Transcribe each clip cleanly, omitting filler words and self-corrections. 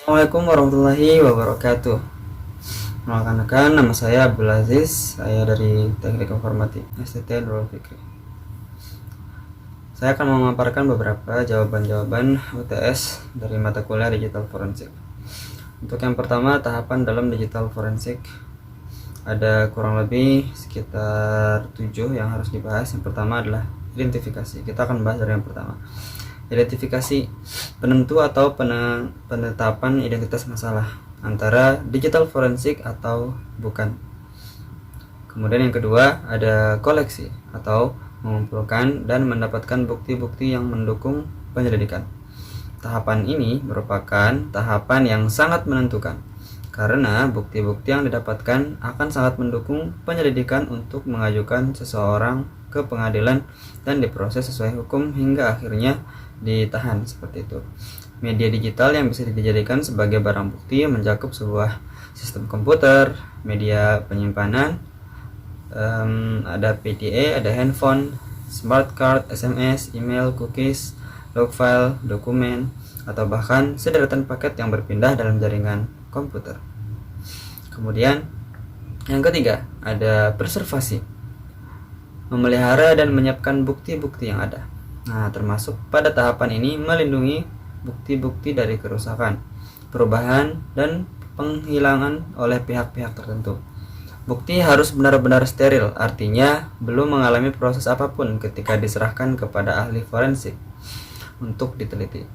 Assalamualaikum warahmatullahi wabarakatuh. Perkenalkan, nama saya Abdul Aziz. Saya dari Teknik Informatik STT Nurul Fikri. Saya akan memaparkan beberapa jawaban-jawaban UTS dari mata kuliah Digital Forensik. Untuk yang pertama, tahapan dalam Digital Forensik ada kurang lebih sekitar 7 yang harus dibahas. Yang pertama adalah identifikasi. Kita akan bahas dari yang pertama. Identifikasi penentu atau penetapan identitas masalah antara digital forensik atau bukan. Kemudian yang kedua ada koleksi atau mengumpulkan dan mendapatkan bukti-bukti yang mendukung penyelidikan. Tahapan ini merupakan tahapan yang sangat menentukan karena bukti-bukti yang didapatkan akan sangat mendukung penyelidikan untuk mengajukan seseorang ke pengadilan dan diproses sesuai hukum hingga akhirnya ditahan, seperti itu. Media digital yang bisa dijadikan sebagai barang bukti mencakup sebuah sistem komputer, media penyimpanan, ada PDA, ada handphone, smart card, SMS, email, cookies, log file, dokumen, atau bahkan sederetan paket yang berpindah dalam jaringan komputer. Kemudian yang ketiga ada preservasi, memelihara dan menyiapkan bukti-bukti yang ada. Nah, termasuk pada tahapan ini melindungi bukti-bukti dari kerusakan, perubahan, dan penghilangan oleh pihak-pihak tertentu. Bukti harus benar-benar steril, artinya belum mengalami proses apapun ketika diserahkan kepada ahli forensik untuk diteliti.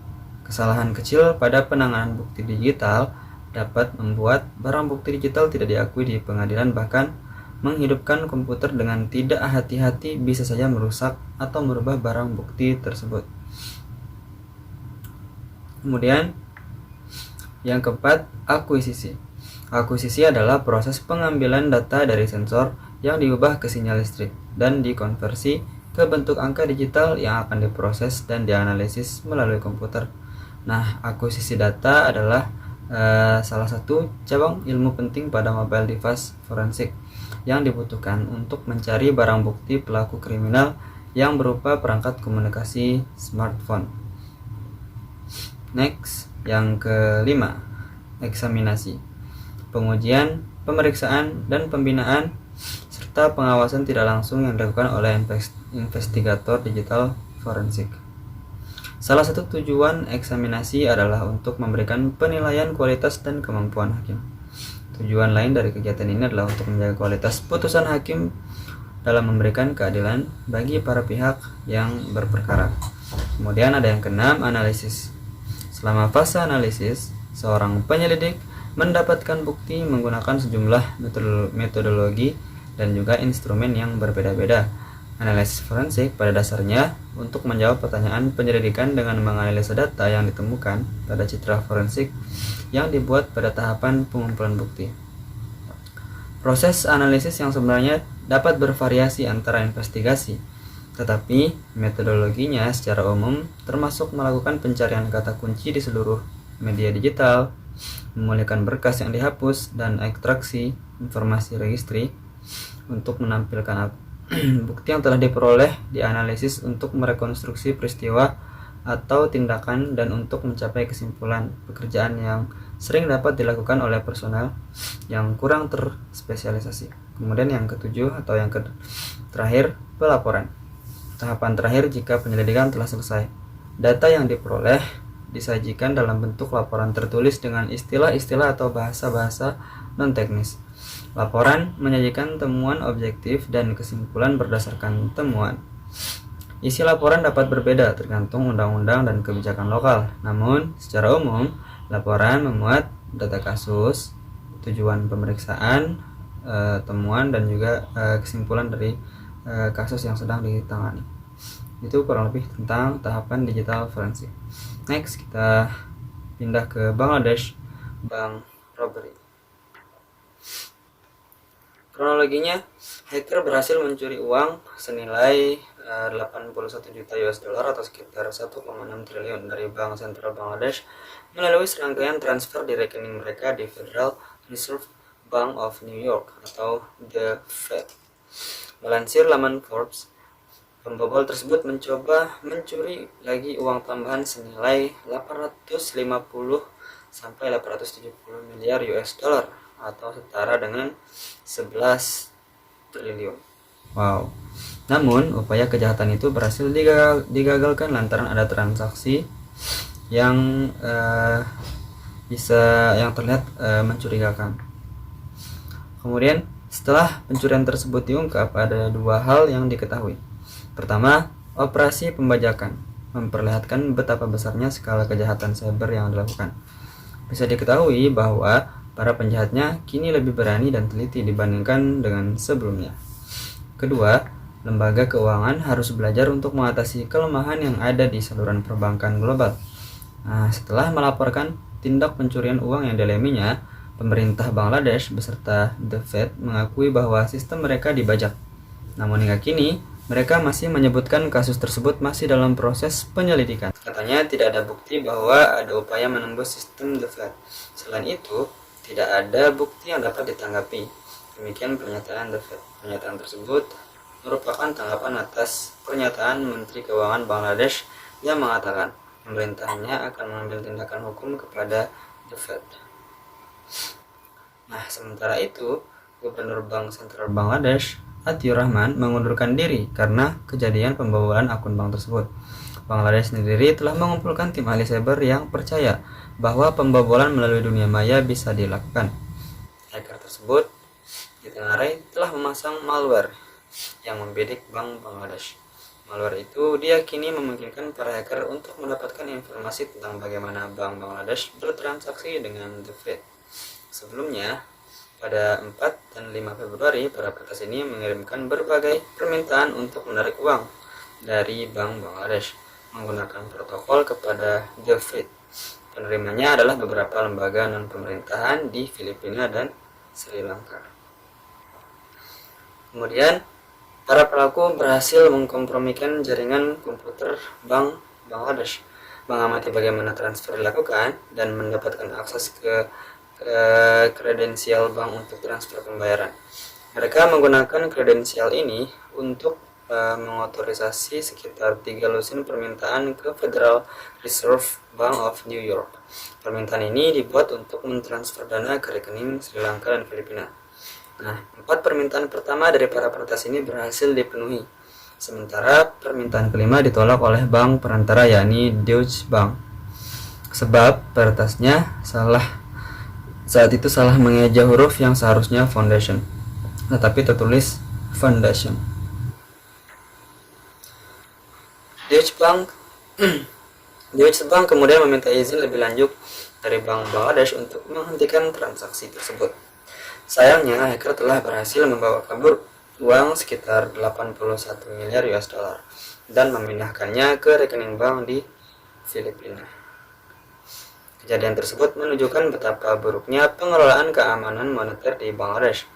Kesalahan kecil pada penanganan bukti digital dapat membuat barang bukti digital tidak diakui di pengadilan, bahkan menghidupkan komputer dengan tidak hati-hati bisa saja merusak atau merubah barang bukti tersebut. Kemudian yang keempat, akuisisi. Akuisisi adalah proses pengambilan data dari sensor yang diubah ke sinyal listrik dan dikonversi ke bentuk angka digital yang akan diproses dan dianalisis melalui komputer. Nah, akuisisi data adalah salah satu cabang ilmu penting pada mobile device forensik yang dibutuhkan untuk mencari barang bukti pelaku kriminal yang berupa perangkat komunikasi smartphone. Next, yang kelima, eksaminasi. Pengujian, pemeriksaan, dan pembinaan serta pengawasan tidak langsung yang dilakukan oleh investigator digital forensik. Salah satu tujuan eksaminasi adalah untuk memberikan penilaian kualitas dan kemampuan hakim. Tujuan lain dari kegiatan ini adalah untuk menjaga kualitas putusan hakim dalam memberikan keadilan bagi para pihak yang berperkara. Kemudian ada yang keenam, analisis. Selama fase analisis, seorang penyelidik mendapatkan bukti menggunakan sejumlah metodologi dan juga instrumen yang berbeda-beda. Analisis forensik pada dasarnya untuk menjawab pertanyaan penyelidikan dengan menganalisa data yang ditemukan pada citra forensik yang dibuat pada tahapan pengumpulan bukti. Proses analisis yang sebenarnya dapat bervariasi antara investigasi, tetapi metodologinya secara umum termasuk melakukan pencarian kata kunci di seluruh media digital, memulihkan berkas yang dihapus, dan ekstraksi informasi registry untuk menampilkan bukti yang telah diperoleh, dianalisis untuk merekonstruksi peristiwa atau tindakan, dan untuk mencapai kesimpulan. Pekerjaan yang sering dapat dilakukan oleh personel yang kurang terspesialisasi. Kemudian yang ketujuh atau yang terakhir, pelaporan. Tahapan terakhir jika penyelidikan telah selesai. Data yang diperoleh disajikan dalam bentuk laporan tertulis dengan istilah-istilah atau bahasa-bahasa non-teknis. Laporan menyajikan temuan objektif dan kesimpulan berdasarkan temuan. Isi laporan dapat berbeda tergantung undang-undang dan kebijakan lokal. Namun, secara umum, laporan memuat data kasus, tujuan pemeriksaan, temuan, dan juga kesimpulan dari kasus yang sedang ditangani. Itu kurang lebih tentang tahapan digital forensik. Next, kita pindah ke Bangladesh, bank robbery. Kronologinya, hacker berhasil mencuri uang senilai 81 juta US dollar atau sekitar 1,6 triliun dari Bank Sentral Bangladesh melalui serangkaian transfer di rekening mereka di Federal Reserve Bank of New York atau The Fed. Melansir laman Forbes, pembobol tersebut mencoba mencuri lagi uang tambahan senilai 850 sampai 870 miliar US dollar atau setara dengan 11 triliun. Wow. Namun, upaya kejahatan itu berhasil digagalkan lantaran ada transaksi yang yang terlihat mencurigakan. Kemudian, setelah pencurian tersebut diungkap, ada dua hal yang diketahui. Pertama, operasi pembajakan memperlihatkan betapa besarnya skala kejahatan cyber yang dilakukan. Bisa diketahui bahwa para penjahatnya kini lebih berani dan teliti dibandingkan dengan sebelumnya. Kedua, lembaga keuangan harus belajar untuk mengatasi kelemahan yang ada di saluran perbankan global. Nah, setelah melaporkan tindak pencurian uang yang dialaminya, pemerintah Bangladesh beserta The Fed mengakui bahwa sistem mereka dibajak. Namun hingga kini, mereka masih menyebutkan kasus tersebut masih dalam proses penyelidikan. Katanya tidak ada bukti bahwa ada upaya menembus sistem The Fed. Selain itu, tidak ada bukti yang dapat ditanggapi. Demikian pernyataan The Fed. Pernyataan tersebut merupakan tanggapan atas pernyataan Menteri Keuangan Bangladesh yang mengatakan pemerintahnya akan mengambil tindakan hukum kepada The Fed. Nah, sementara itu, Gubernur Bank Sentral Bangladesh, Atiur Rahman, mengundurkan diri karena kejadian pembobolan akun bank tersebut. Bangladesh sendiri telah mengumpulkan tim ahli cyber yang percaya bahwa pembobolan melalui dunia maya bisa dilakukan. Hacker tersebut ditengarai telah memasang malware yang membidik Bank Bangladesh. Malware itu diyakini memungkinkan para hacker untuk mendapatkan informasi tentang bagaimana Bank Bangladesh bertransaksi dengan The Fed. Sebelumnya, pada 4 dan 5 Februari, para peretas ini mengirimkan berbagai permintaan untuk menarik uang dari Bank Bangladesh menggunakan protokol kepada The Fed. Penerimanya adalah beberapa lembaga non-pemerintahan di Filipina dan Sri Lanka. Kemudian, para pelaku berhasil mengkompromikan jaringan komputer Bank Bangladesh, mengamati bagaimana transfer dilakukan, dan mendapatkan akses ke kredensial bank untuk transfer pembayaran. Mereka menggunakan kredensial ini untuk mengotorisasi sekitar 3 lusin permintaan ke Federal Reserve Bank of New York. Permintaan ini dibuat untuk mentransfer dana ke rekening Sri Lanka dan Filipina. Nah, 4 permintaan pertama dari para peretas ini berhasil dipenuhi. Sementara permintaan kelima ditolak oleh bank perantara yakni Deutsche Bank. Sebab peretasnya saat itu salah mengeja huruf yang seharusnya foundation, tetapi tertulis foundation. Deutsche Bank kemudian meminta izin lebih lanjut dari Bank Bangladesh untuk menghentikan transaksi tersebut. Sayangnya, hacker telah berhasil membawa kabur uang sekitar 81 miliar US dollar dan memindahkannya ke rekening bank di Filipina. Kejadian tersebut menunjukkan betapa buruknya pengelolaan keamanan moneter di Bangladesh.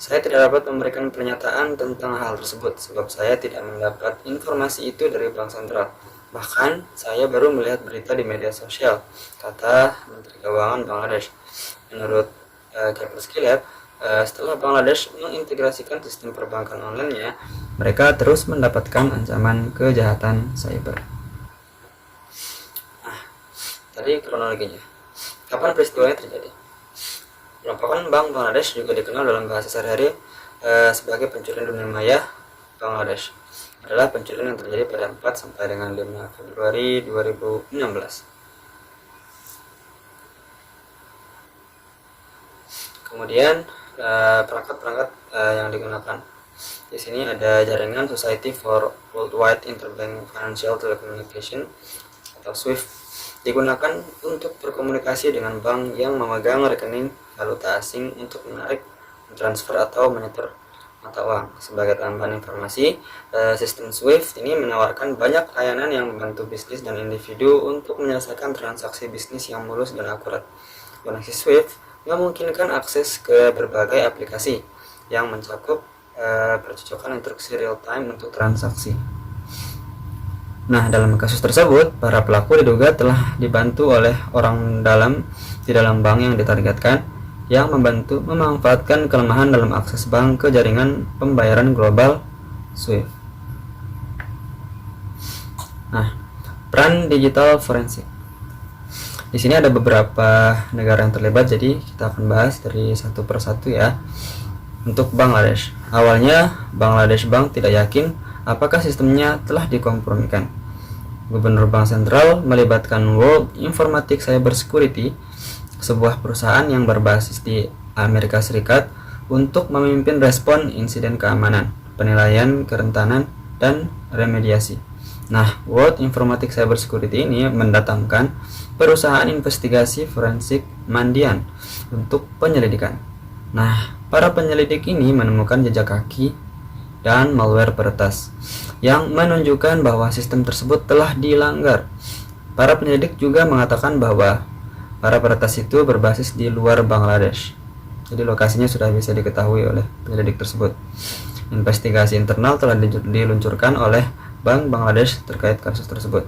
Saya tidak dapat memberikan pernyataan tentang hal tersebut sebab saya tidak mendapat informasi itu dari Bank Sentral. Bahkan, saya baru melihat berita di media sosial, kata Menteri Keuangan Bangladesh. Menurut Kaspersky Lab, setelah Bangladesh mengintegrasikan sistem perbankan online-nya, mereka terus mendapatkan ancaman kejahatan cyber. Nah, tadi kronologinya. Kapan peristiwanya terjadi? Perampokan Bank Bangladesh juga dikenal dalam bahasa sehari-hari sebagai pencurian dunia maya Bangladesh. Adalah pencurian yang terjadi pada 4 sampai dengan 5 Februari 2016. Kemudian perangkat-perangkat yang digunakan. Di sini ada jaringan Society for Worldwide Interbank Financial Telecommunication atau SWIFT, digunakan untuk berkomunikasi dengan bank yang memegang rekening valuta asing untuk menarik, mentransfer atau menyetor mata uang. Sebagai tambahan informasi, sistem SWIFT ini menawarkan banyak layanan yang membantu bisnis dan individu untuk menyelesaikan transaksi bisnis yang mulus dan akurat. Koneksi SWIFT memungkinkan akses ke berbagai aplikasi yang mencakup percocokan instruksi real time untuk transaksi. Nah, dalam kasus tersebut, para pelaku diduga telah dibantu oleh orang dalam di dalam bank yang ditargetkan, yang membantu memanfaatkan kelemahan dalam akses bank ke jaringan pembayaran global SWIFT. Nah, peran digital forensik. Di sini ada beberapa negara yang terlibat, jadi kita akan bahas dari satu persatu ya. Untuk Bangladesh, awalnya Bangladesh Bank tidak yakin apakah sistemnya telah dikompromikan. Gubernur Bank Sentral melibatkan World Informatic Cyber Security, sebuah perusahaan yang berbasis di Amerika Serikat, untuk memimpin respon insiden keamanan, penilaian kerentanan, dan remediasi. Nah, World Informatic Cyber Security ini mendatangkan perusahaan investigasi forensik Mandiant untuk penyelidikan. Nah, para penyelidik ini menemukan jejak kaki dan malware peretas yang menunjukkan bahwa sistem tersebut telah dilanggar. Para penyelidik juga mengatakan bahwa para peretas itu berbasis di luar Bangladesh. Jadi lokasinya sudah bisa diketahui oleh penyelidik tersebut. Investigasi internal telah diluncurkan oleh Bank Bangladesh terkait kasus tersebut.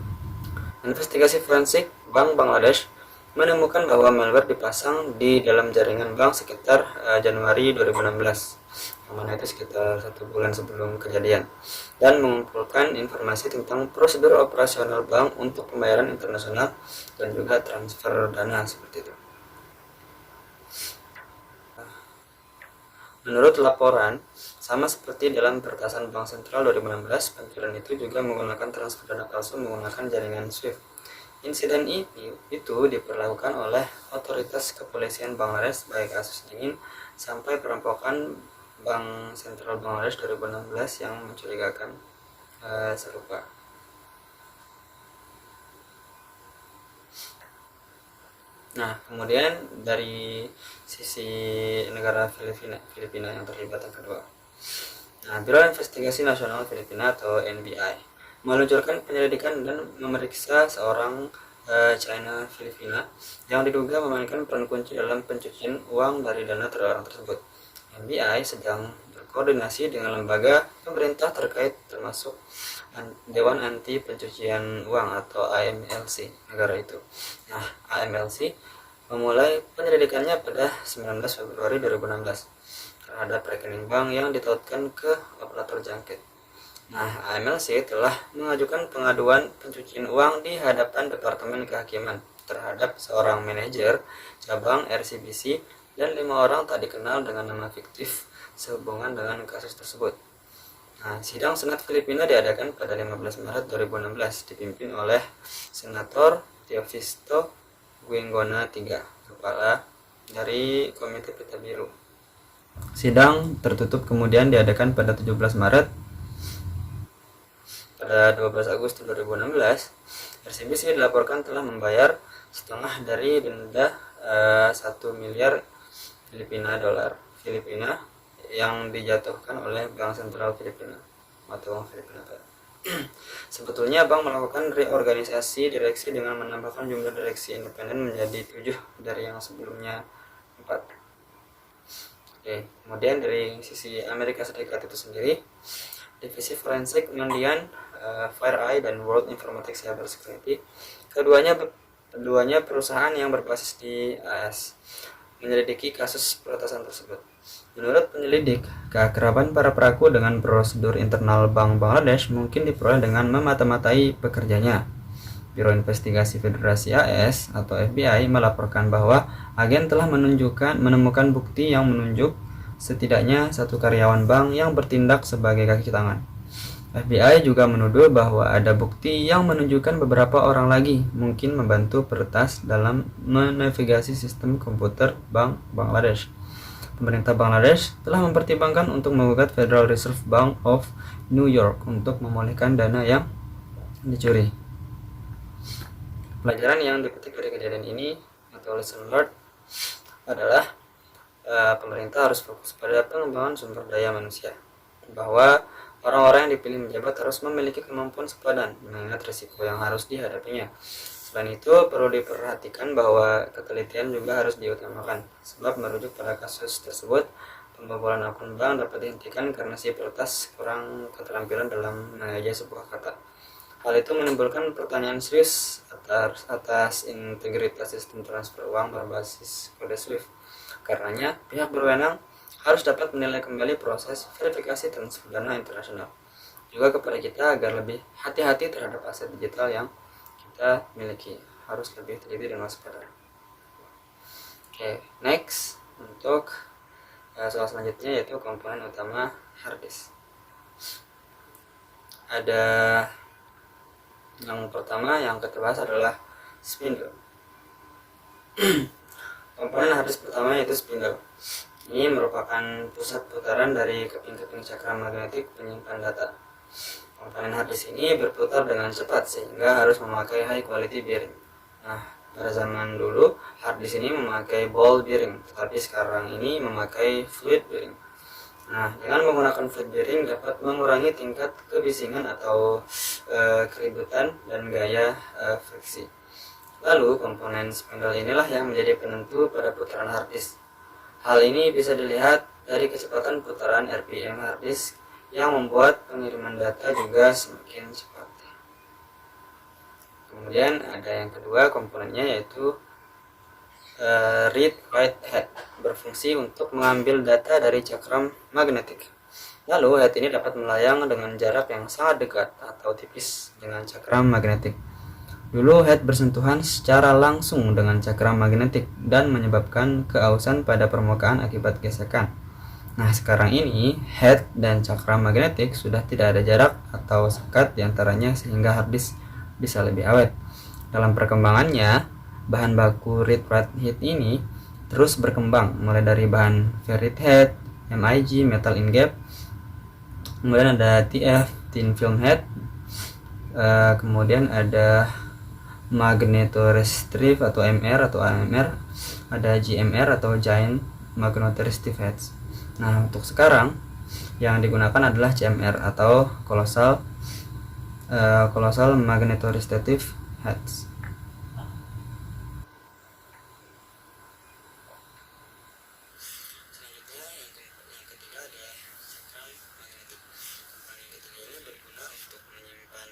Investigasi forensik Bank Bangladesh menemukan bahwa malware dipasang di dalam jaringan bank sekitar Januari 2016, yang mana itu sekitar 1 bulan sebelum kejadian, dan mengumpulkan informasi tentang prosedur operasional bank untuk pembayaran internasional dan juga transfer dana seperti itu. Menurut laporan, sama seperti dalam peretasan Bank Sentral 2016, pencurian itu juga menggunakan transfer dana palsu menggunakan jaringan SWIFT. Insiden itu diperlakukan oleh otoritas kepolisian Bangladesh sebagai kasus dingin sampai perampokan Bank Sentral Bangladesh 2016 yang mencurigakan serupa. Nah, kemudian dari sisi negara Filipina yang terlibat yang kedua. Nah, Biro Investigasi Nasional Filipina atau NBI meluncurkan penyelidikan dan memeriksa seorang China Filipina yang diduga memainkan peran kunci dalam pencucian uang dari dana terlarang tersebut. NBI sedang berkoordinasi dengan lembaga pemerintah terkait termasuk Dewan Anti Pencucian Uang atau AMLC negara itu. Nah, AMLC memulai penyelidikannya pada 19 Februari 2016 terhadap rekening bank yang ditautkan ke operator jangkit. Nah, AMLC telah mengajukan pengaduan pencucian uang di hadapan Departemen Kehakiman terhadap seorang manajer cabang RCBC dan 5 orang tak dikenal dengan nama fiktif sehubungan dengan kasus tersebut. Nah, sidang Senat Filipina diadakan pada 15 Maret 2016 dipimpin oleh Senator Teofisto Guingona III, kepala dari Komite Pita Biru. Sidang tertutup kemudian diadakan pada 17 Maret. Pada 12 Agustus 2016, RCBC dilaporkan telah membayar setengah dari denda 1 miliar dolar Filipina yang dijatuhkan oleh Bank Sentral Filipina atau Bank Filipina. Sebetulnya bank melakukan reorganisasi direksi dengan menambahkan jumlah direksi independen menjadi 7 dari yang sebelumnya 4. Oke, kemudian dari sisi Amerika Serikat itu sendiri, Divisi Forensik Mandiant, FireEye dan World Informatic Cyber Security, keduanya perusahaan yang berbasis di AS, menyelidiki kasus peretasan tersebut. Menurut penyelidik, keakraban para pelaku dengan prosedur internal Bank Bangladesh mungkin diperoleh dengan memata-matai pekerjanya. Biro Investigasi Federasi AS atau FBI melaporkan bahwa agen telah menemukan bukti yang menunjuk setidaknya satu karyawan bank yang bertindak sebagai kaki tangan. FBI juga menuduh bahwa ada bukti yang menunjukkan beberapa orang lagi mungkin membantu peretas dalam menavigasi sistem komputer Bank Bangladesh. Pemerintah Bangladesh telah mempertimbangkan untuk menggugat Federal Reserve Bank of New York untuk memulihkan dana yang dicuri. Pelajaran yang dipetik dari kejadian ini atau lesson learned adalah pemerintah harus fokus pada pengembangan sumber daya manusia, bahwa orang-orang yang dipilih menjabat harus memiliki kemampuan sepadan mengingat risiko yang harus dihadapinya. Selain itu, perlu diperhatikan bahwa ketelitian juga harus diutamakan, sebab merujuk pada kasus tersebut, pembobolan akun bank dapat dihentikan karena si peretas kurang keterampilan dalam mengeja sebuah kata. Hal itu menimbulkan pertanyaan serius atas integritas sistem transfer uang berbasis kode SWIFT. Karenanya, pihak berwenang harus dapat menilai kembali proses verifikasi transfer dana internasional. Juga kepada kita agar lebih hati-hati terhadap aset digital yang kita miliki. harus lebih teliti dan waspada. Oke, next untuk soal selanjutnya yaitu komponen utama hard disk. Ada yang pertama yang kita bahas adalah spindle. Komponen hard disk pertama yaitu spindle. Ini merupakan pusat putaran dari keping-keping cakram magnetik penyimpan data. Komponen hard disk ini berputar dengan cepat sehingga harus memakai high quality bearing. Nah, pada zaman dulu hard disk ini memakai ball bearing, tetapi sekarang ini memakai fluid bearing. Nah, dengan menggunakan fluid bearing dapat mengurangi tingkat kebisingan atau keributan dan gaya friksi. Lalu komponen spindle inilah yang menjadi penentu pada putaran hard disk. Hal ini bisa dilihat dari kecepatan putaran RPM hard disk yang membuat pengiriman data juga semakin cepat. Kemudian ada yang kedua komponennya yaitu read-write head, berfungsi untuk mengambil data dari cakram magnetik. Lalu head ini dapat melayang dengan jarak yang sangat dekat atau tipis dengan cakram magnetik. Dulu head bersentuhan secara langsung dengan cakram magnetik dan menyebabkan keausan pada permukaan akibat gesekan. Nah, sekarang ini head dan cakram magnetik sudah tidak ada jarak atau sekat diantaranya sehingga hard disk bisa lebih awet. Dalam perkembangannya, bahan baku read-write head ini terus berkembang mulai dari bahan ferrite head, MIG, metal ingap, kemudian ada TF, thin film head, kemudian ada magnetoresistive atau MR atau AMR, ada GMR atau giant magnetoresistive heads. Nah, untuk sekarang yang digunakan adalah CMR atau colossal magnetoresistive heads. Selanjutnya yang ketiga adalah cakram magnetik. Cakram magnetik ini berguna untuk menyimpan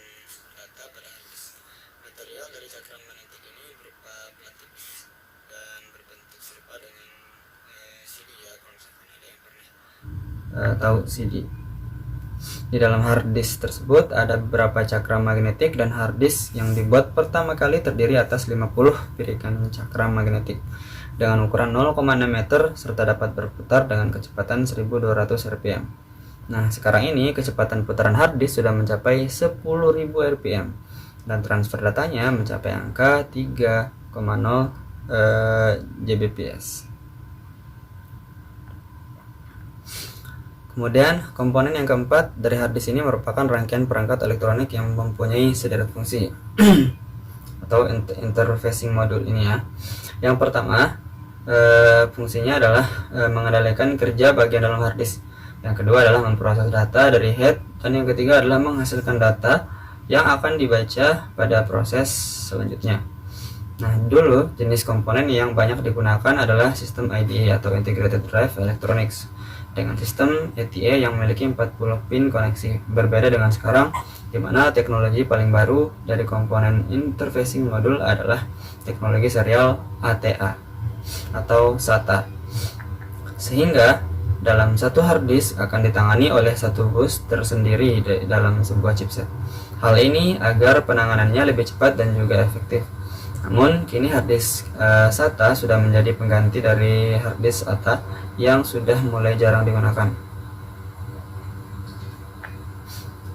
data pada hard disk. Material dari cakram magnetik ini berupa plat tipis dan berbentuk serupa dengan CD ya, kalau misalkan ada yang pernah tahu CD. Di dalam hard disk tersebut ada beberapa cakram magnetik dan hard disk yang dibuat pertama kali terdiri atas 50 pirikan cakram magnetik dengan ukuran 0,6 meter serta dapat berputar dengan kecepatan 1200 rpm. Nah, sekarang ini kecepatan putaran hard disk sudah mencapai 10.000 rpm dan transfer datanya mencapai angka 3,0 Gbps. Kemudian komponen yang keempat dari hard disk ini merupakan rangkaian perangkat elektronik yang mempunyai sederet fungsi atau interfacing module ini ya. Yang pertama fungsinya adalah mengendalikan kerja bagian dalam hard disk. Yang kedua adalah memproses data dari head, dan yang ketiga adalah menghasilkan data yang akan dibaca pada proses selanjutnya. Nah, dulu jenis komponen yang banyak digunakan adalah sistem IDE atau Integrated Drive Electronics dengan sistem ETA yang memiliki 40 pin koneksi. Berbeda dengan sekarang di mana teknologi paling baru dari komponen interfacing module adalah teknologi serial ATA atau SATA. Sehingga dalam satu hard disk akan ditangani oleh satu bus tersendiri dalam sebuah chipset. Hal ini agar penanganannya lebih cepat dan juga efektif. Namun kini hard disk SATA sudah menjadi pengganti dari hard disk ATA yang sudah mulai jarang digunakan.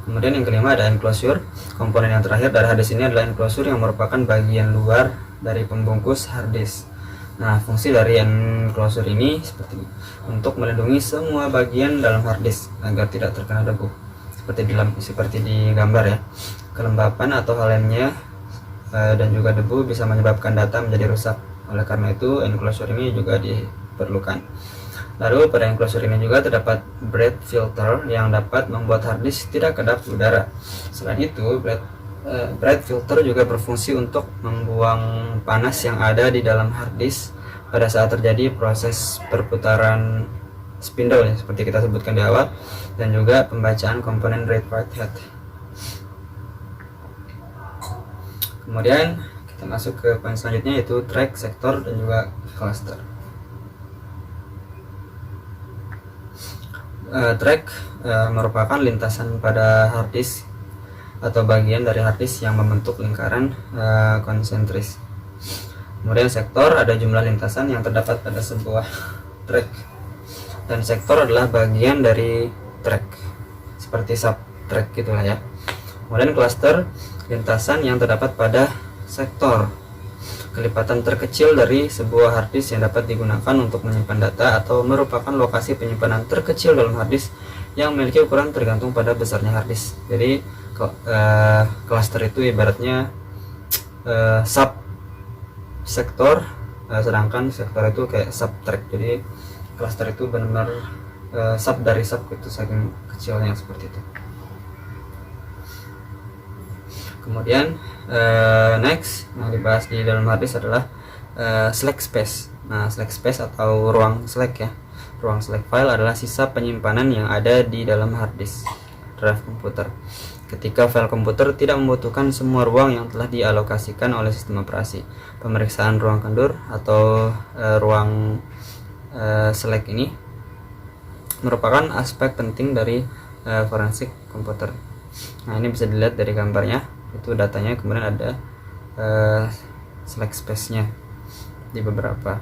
Kemudian yang kelima ada enclosure. Komponen yang terakhir dari hard disk ini adalah enclosure yang merupakan bagian luar dari pembungkus hard disk. Nah, fungsi dari enclosure ini untuk melindungi semua bagian dalam hard disk agar tidak terkena debu. Seperti di gambar ya. Kelembapan atau hal lainnya dan juga debu bisa menyebabkan data menjadi rusak. Oleh karena itu, enclosure ini juga diperlukan. Lalu pada enclosure ini juga terdapat breath filter yang dapat membuat hard disk tidak kedap udara. Selain itu, breath filter juga berfungsi untuk membuang panas yang ada di dalam hard disk pada saat terjadi proses perputaran spindle ya, seperti kita sebutkan di awal, dan juga pembacaan komponen read-write head. Kemudian kita masuk ke poin selanjutnya yaitu track, sektor, dan juga cluster. Track merupakan lintasan pada hard disk atau bagian dari hard disk yang membentuk lingkaran konsentris. Kemudian sektor ada jumlah lintasan yang terdapat pada sebuah track, dan sektor adalah bagian dari track seperti subtrack gitulah ya. Kemudian cluster, lintasan yang terdapat pada sektor, kelipatan terkecil dari sebuah hard disk yang dapat digunakan untuk menyimpan data atau merupakan lokasi penyimpanan terkecil dalam hard disk yang memiliki ukuran tergantung pada besarnya hard disk. Jadi cluster itu ibaratnya sub sektor, sedangkan sektor itu kayak subtrack. Jadi cluster itu benar-benar sub dari sub itu, saking kecilnya seperti itu. Kemudian next yang dibahas di dalam hard disk adalah slack space. Nah, slack space atau ruang slack ya. Ruang slack file adalah sisa penyimpanan yang ada di dalam hard disk drive komputer. Ketika file komputer tidak membutuhkan semua ruang yang telah dialokasikan oleh sistem operasi. Pemeriksaan ruang kendur atau ruang slack ini merupakan aspek penting dari forensik komputer. Nah, ini bisa dilihat dari gambarnya, itu datanya, kemudian ada slack space-nya di beberapa.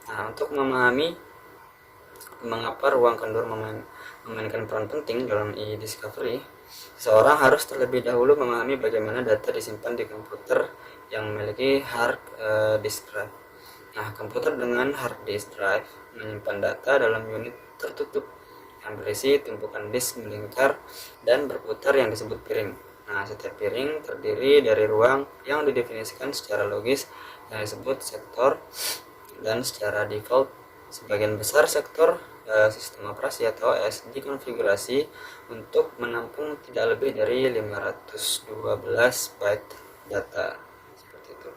Nah, untuk memahami mengapa ruang kendur memainkan peran penting dalam e-discovery, seseorang harus terlebih dahulu memahami bagaimana data disimpan di komputer yang memiliki hard disk drive. Nah, komputer dengan hard disk drive menyimpan data dalam unit tertutup yang berisi tumpukan disk melingkar dan berputar yang disebut piring. Nah, setiap piring terdiri dari ruang yang didefinisikan secara logis yang disebut sektor, dan secara default sebagian besar sektor sistem operasi atau OS dikonfigurasi untuk menampung tidak lebih dari 512 byte data seperti itu.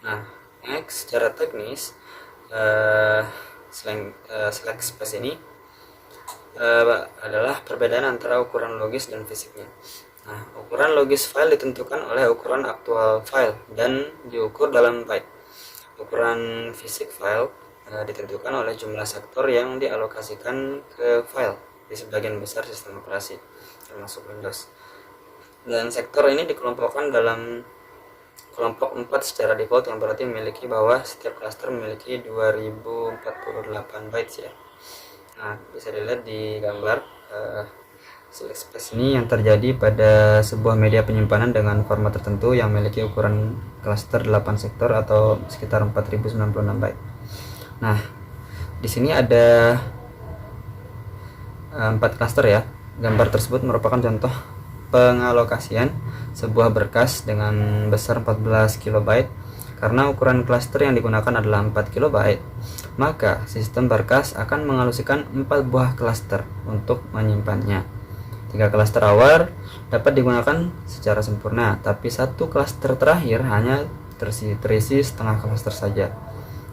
Nah, next, secara teknis slack space ini adalah perbedaan antara ukuran logis dan fisiknya. Nah, ukuran logis file ditentukan oleh ukuran aktual file dan diukur dalam byte. Ukuran fisik file ditentukan oleh jumlah sektor yang dialokasikan ke file di sebagian besar sistem operasi, termasuk Windows. Dan sektor ini dikelompokkan dalam kelompok 4 secara default, yang berarti memiliki bahwa setiap cluster memiliki 2048 bytes ya. Nah, bisa dilihat di gambar slack space ini yang terjadi pada sebuah media penyimpanan dengan format tertentu yang memiliki ukuran cluster 8 sektor atau sekitar 4096 byte. Nah, di sini ada 4 cluster ya. Gambar tersebut merupakan contoh pengalokasian sebuah berkas dengan besar 14 KB. Karena ukuran cluster yang digunakan adalah 4 KB, maka sistem berkas akan mengalokasikan 4 buah cluster untuk menyimpannya. 3 cluster awal dapat digunakan secara sempurna, tapi 1 cluster terakhir hanya terisi setengah cluster saja.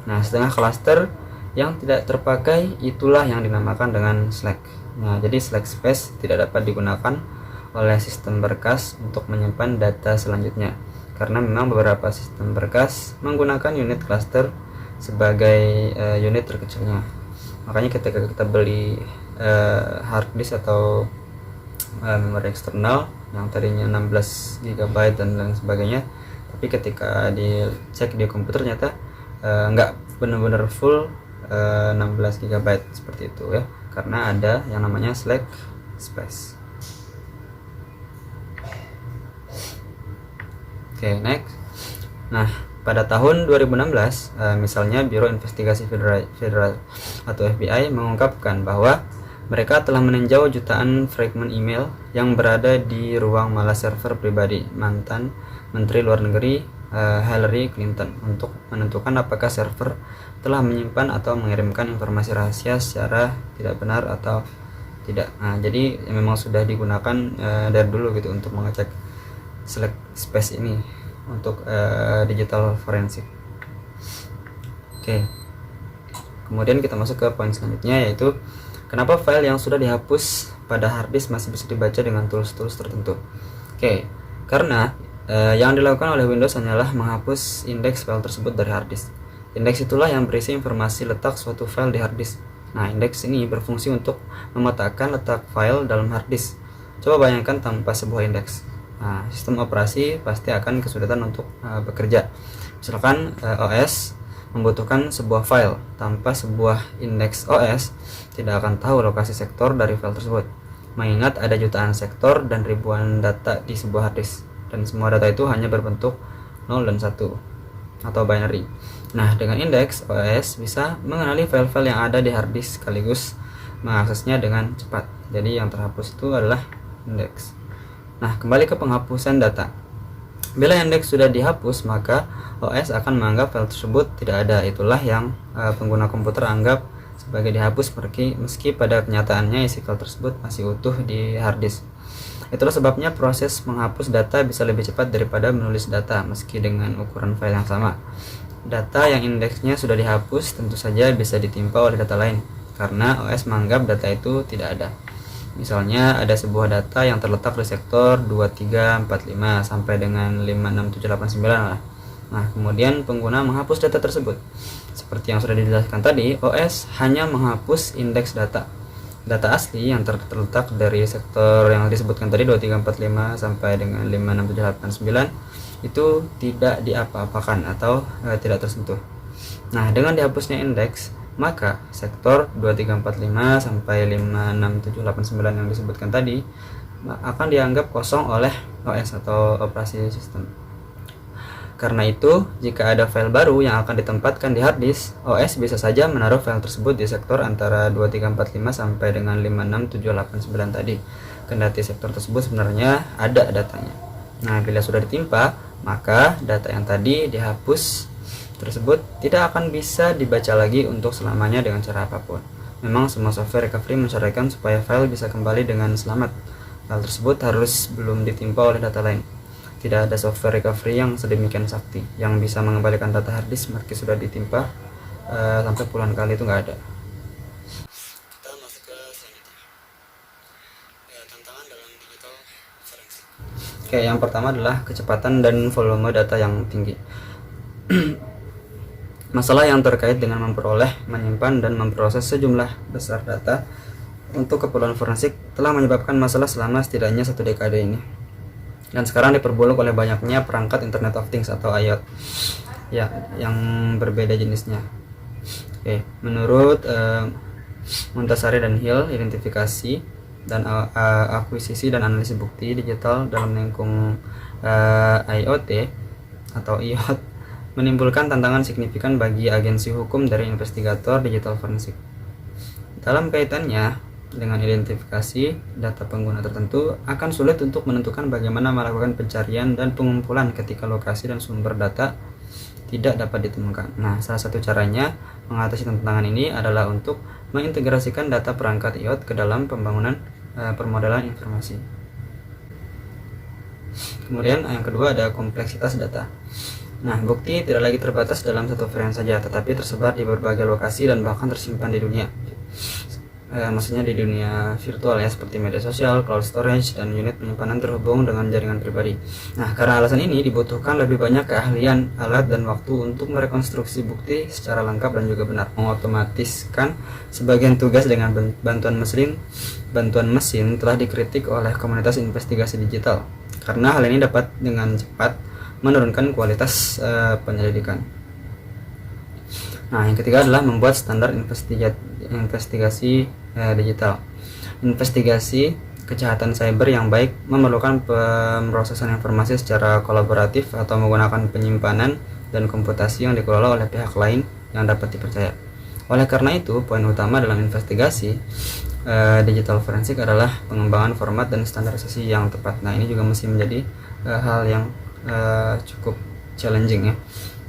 Nah, setengah cluster yang tidak terpakai itulah yang dinamakan dengan slack. Nah, jadi slack space tidak dapat digunakan oleh sistem berkas untuk menyimpan data selanjutnya, karena memang beberapa sistem berkas menggunakan unit cluster sebagai unit terkecilnya. Makanya ketika kita beli hard disk atau memori eksternal yang tadinya 16 GB dan lain sebagainya, tapi ketika dicek di komputer ternyata nggak benar-benar full 16 GB seperti itu ya, karena ada yang namanya slack space. Oke, next. Nah, pada tahun 2016 misalnya Biro Investigasi Federal atau FBI mengungkapkan bahwa mereka telah meninjau jutaan fragmen email yang berada di ruang malas server pribadi mantan Menteri Luar Negeri Hillary Clinton untuk menentukan apakah server telah menyimpan atau mengirimkan informasi rahasia secara tidak benar atau tidak. Nah, jadi memang sudah digunakan dari dulu gitu untuk mengecek slack space ini untuk digital forensik. Oke. Kemudian kita masuk ke poin selanjutnya, yaitu kenapa file yang sudah dihapus pada hard disk masih bisa dibaca dengan tools-tools tertentu. Oke, karena yang dilakukan oleh Windows hanyalah menghapus indeks file tersebut dari hard disk. Indeks itulah yang berisi informasi letak suatu file di hard disk. Nah, indeks ini berfungsi untuk memetakan letak file dalam hard disk. Coba bayangkan tanpa sebuah indeks. Nah, sistem operasi pasti akan kesulitan untuk bekerja. Misalkan OS membutuhkan sebuah file, tanpa sebuah indeks OS tidak akan tahu lokasi sektor dari file tersebut. Mengingat ada jutaan sektor dan ribuan data di sebuah hard disk, dan semua data itu hanya berbentuk 0 dan 1 atau binary. Nah, dengan indeks OS bisa mengenali file-file yang ada di hard disk sekaligus mengaksesnya dengan cepat. Jadi yang terhapus itu adalah indeks. Nah, kembali ke penghapusan data. Bila indeks sudah dihapus, maka OS akan menganggap file tersebut tidak ada. Itulah yang pengguna komputer anggap sebagai dihapus meski pada kenyataannya isi file tersebut masih utuh di hard disk. Itulah sebabnya proses menghapus data bisa lebih cepat daripada menulis data meski dengan ukuran file yang sama. Data yang indeksnya sudah dihapus tentu saja bisa ditimpa oleh data lain, karena OS menganggap data itu tidak ada. Misalnya ada sebuah data yang terletak di sektor 2345 sampai dengan 56789 lah. Nah, kemudian pengguna menghapus data tersebut. Seperti yang sudah dijelaskan tadi, OS hanya menghapus indeks data. Data asli yang terletak dari sektor yang disebutkan tadi 2345 sampai dengan 56789 itu tidak diapa-apakan atau tidak tersentuh. Nah, dengan dihapusnya indeks, maka sektor 2345 sampai 56789 yang disebutkan tadi akan dianggap kosong oleh OS atau operasi sistem. Karena itu, jika ada file baru yang akan ditempatkan di hard disk, OS bisa saja menaruh file tersebut di sektor antara 2345 sampai dengan 56789 tadi, kendati sektor tersebut sebenarnya ada datanya. Nah, bila sudah ditimpa, maka data yang tadi dihapus tersebut tidak akan bisa dibaca lagi untuk selamanya dengan cara apapun. Memang semua software recovery mensyaratkan supaya file bisa kembali dengan selamat. File tersebut harus belum ditimpa oleh data lain. Tidak ada software recovery yang sedemikian sakti yang bisa mengembalikan data hard disk meski sudah ditimpa sampai puluhan kali, itu nggak ada. Kita masuk ke selanjutnya. Tantangan dalam digital forensik. Oke, yang pertama adalah kecepatan dan volume data yang tinggi. Masalah yang terkait dengan memperoleh, menyimpan, dan memproses sejumlah besar data untuk keperluan forensik telah menyebabkan masalah selama setidaknya 1 dekade ini. Dan sekarang diperburuk oleh banyaknya perangkat Internet of Things atau IoT ya, yang berbeda jenisnya. Oke, menurut Montasari dan Hill, identifikasi dan akuisisi dan analisis bukti digital dalam lingkung IoT atau IoT menimbulkan tantangan signifikan bagi agensi hukum dari investigator digital forensik. Dalam kaitannya dengan identifikasi data pengguna tertentu, akan sulit untuk menentukan bagaimana melakukan pencarian dan pengumpulan ketika lokasi dan sumber data tidak dapat ditemukan. Nah, salah satu caranya mengatasi tantangan ini adalah untuk mengintegrasikan data perangkat IoT ke dalam pembangunan permodalan informasi. Kemudian yang kedua ada kompleksitas data. Nah, bukti tidak lagi terbatas dalam satu frame saja, tetapi tersebar di berbagai lokasi dan bahkan tersimpan di dunia. Maksudnya di dunia virtual ya, seperti media sosial, cloud storage, dan unit penyimpanan terhubung dengan jaringan pribadi. Nah, karena alasan ini dibutuhkan lebih banyak keahlian, alat, dan waktu untuk merekonstruksi bukti secara lengkap dan juga benar. Mengotomatiskan sebagian tugas dengan bantuan mesin telah dikritik oleh komunitas investigasi digital, karena hal ini dapat dengan cepat menurunkan kualitas penyelidikan. Nah, yang ketiga adalah membuat standar investigasi digital. Investigasi kejahatan cyber yang baik memerlukan pemrosesan informasi secara kolaboratif atau menggunakan penyimpanan dan komputasi yang dikelola oleh pihak lain yang dapat dipercaya. Oleh karena itu, poin utama dalam investigasi digital forensik adalah pengembangan format dan standarisasi yang tepat. Nah, ini juga mesti menjadi hal yang cukup challenging ya.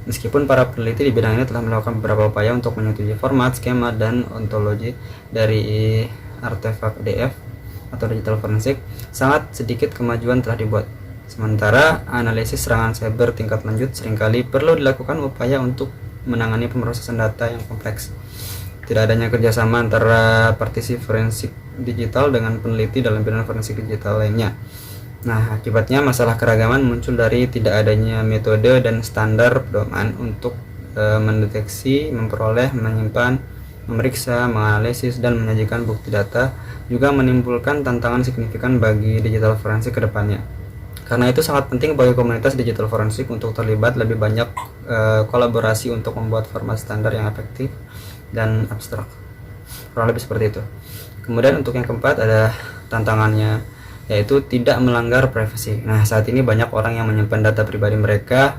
Meskipun para peneliti di bidang ini telah melakukan beberapa upaya untuk menyetujui format, skema, dan ontologi dari artefak DF atau digital forensik, sangat sedikit kemajuan telah dibuat. Sementara analisis serangan cyber tingkat lanjut seringkali perlu dilakukan upaya untuk menangani pemrosesan data yang kompleks. Tidak adanya kerjasama antara praktisi forensik digital dengan peneliti dalam bidang forensik digital lainnya. Nah, akibatnya masalah keragaman muncul dari tidak adanya metode dan standar pedoman untuk mendeteksi, memperoleh, menyimpan, memeriksa, menganalisis, dan menyajikan bukti data, juga menimbulkan tantangan signifikan bagi digital forensik ke depannya. Karena itu sangat penting bagi komunitas digital forensik untuk terlibat lebih banyak kolaborasi untuk membuat format standar yang efektif dan abstrak. Kurang lebih seperti itu. Kemudian untuk yang keempat ada tantangannya, yaitu tidak melanggar privasi. Nah, saat ini banyak orang yang menyimpan data pribadi mereka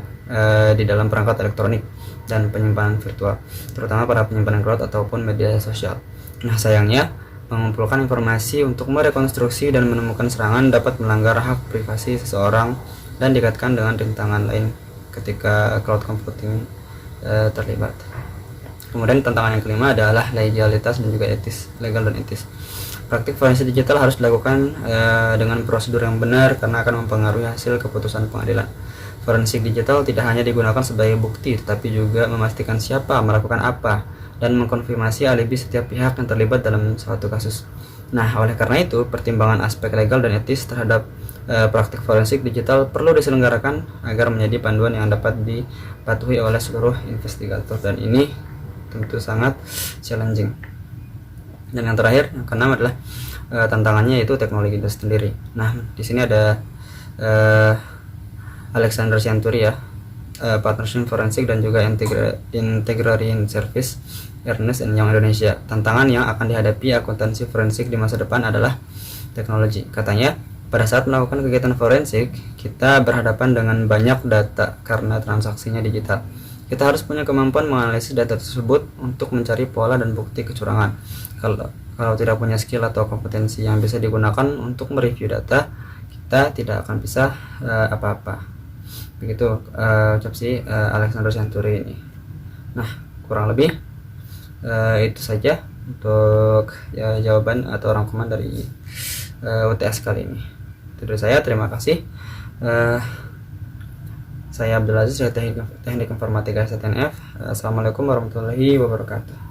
di dalam perangkat elektronik dan penyimpanan virtual, terutama pada penyimpanan cloud ataupun media sosial. Nah, sayangnya mengumpulkan informasi untuk merekonstruksi dan menemukan serangan dapat melanggar hak privasi seseorang dan dikaitkan dengan rintangan lain ketika cloud computing terlibat. Kemudian tantangan yang kelima adalah legalitas dan juga etis, legal dan etis. Praktik forensik digital harus dilakukan dengan prosedur yang benar karena akan mempengaruhi hasil keputusan pengadilan. Forensik digital tidak hanya digunakan sebagai bukti, tetapi juga memastikan siapa melakukan apa dan mengkonfirmasi alibi setiap pihak yang terlibat dalam suatu kasus. Nah, oleh karena itu, pertimbangan aspek legal dan etis terhadap praktik forensik digital perlu diselenggarakan agar menjadi panduan yang dapat dipatuhi oleh seluruh investigator, dan ini tentu sangat challenging. Dan yang terakhir, yang keenam adalah tantangannya yaitu teknologi itu sendiri. Nah, di sini ada Alexander Sianturi ya, Partnership Forensik dan juga Integrity Service Ernst & Young Indonesia. Tantangan yang akan dihadapi akuntansi forensik di masa depan adalah teknologi. Katanya, pada saat melakukan kegiatan forensik, kita berhadapan dengan banyak data karena transaksinya digital. Kita harus punya kemampuan menganalisis data tersebut untuk mencari pola dan bukti kecurangan. Kalau tidak punya skill atau kompetensi yang bisa digunakan untuk mereview data, kita tidak akan bisa apa-apa. Begitu ucap si Alexander Sianturi ini. Nah, kurang lebih itu saja untuk jawaban atau rangkuman dari UTS kali ini. Itu dari saya, terima kasih. Saya Abdul Aziz dari Teknik Informatika STNF. Assalamualaikum warahmatullahi wabarakatuh.